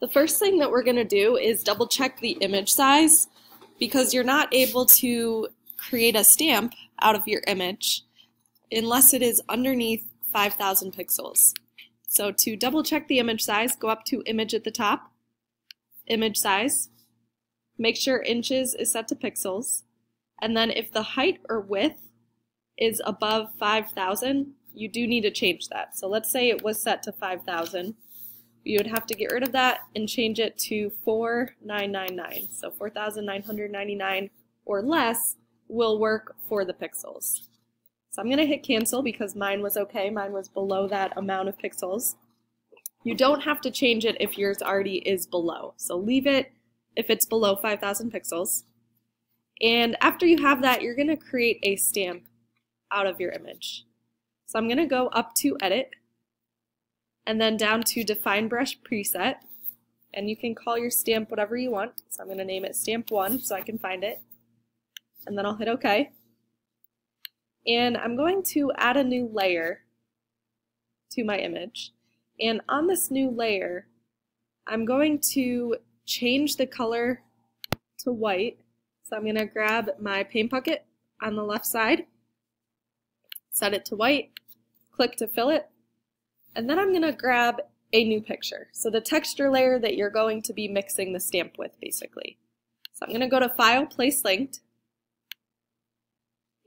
The first thing that we're going to do is double check the image size because you're not able to create a stamp out of your image unless it is underneath 5,000 pixels. So to double check the image size, go up to Image at the top, Image Size, make sure inches is set to pixels, and then if the height or width is above 5,000, you do need to change that. So let's say it was set to 5,000. You would have to get rid of that and change it to 4,999. So 4,999 or less will work for the pixels. So I'm going to hit cancel because mine was okay. Mine was below that amount of pixels. You don't have to change it if yours already is below. So leave it if it's below 5,000 pixels. And after you have that, you're going to create a stamp out of your image. So I'm going to go up to Edit, and then down to Define Brush Preset, and you can call your stamp whatever you want. So I'm going to name it Stamp 1 so I can find it, and then I'll hit OK. And I'm going to add a new layer to my image, and on this new layer I'm going to change the color to white. So I'm going to grab my paint bucket on the left side, set it to white, click to fill it, and then I'm going to grab a new picture. So the texture layer that you're going to be mixing the stamp with, basically. So I'm going to go to File, Place Linked,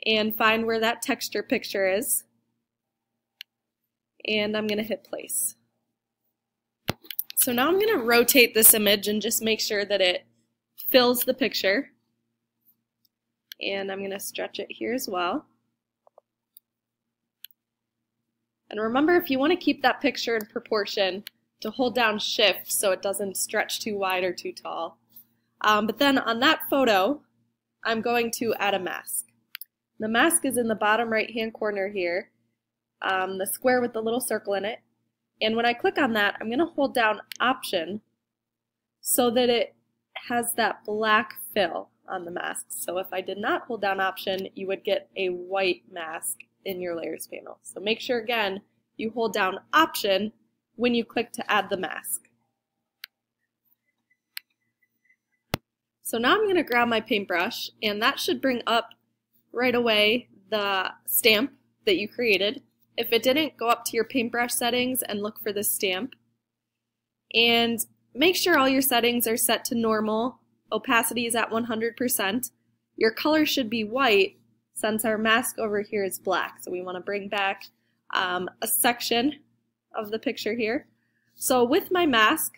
and find where that texture picture is. And I'm going to hit Place. So now I'm going to rotate this image and just make sure that it fills the picture. And I'm going to stretch it here as well. And remember, if you want to keep that picture in proportion, to hold down Shift so it doesn't stretch too wide or too tall. But then on that photo, I'm going to add a mask. The mask is in the bottom right-hand corner here, the square with the little circle in it. And when I click on that, I'm going to hold down Option so that it has that black fill on the mask. So if I did not hold down Option, you would get a white mask in your layers panel. So make sure again you hold down Option when you click to add the mask. So now I'm going to grab my paintbrush, and that should bring up right away the stamp that you created. If it didn't, go up to your paintbrush settings and look for this stamp. And make sure all your settings are set to normal. Opacity is at 100%. Your color should be white, since our mask over here is black. So we want to bring back a section of the picture here. So with my mask,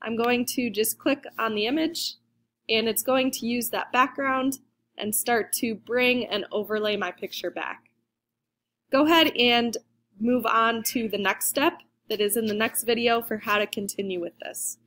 I'm going to just click on the image, and it's going to use that background and start to bring and overlay my picture back. Go ahead and move on to the next step that is in the next video for how to continue with this.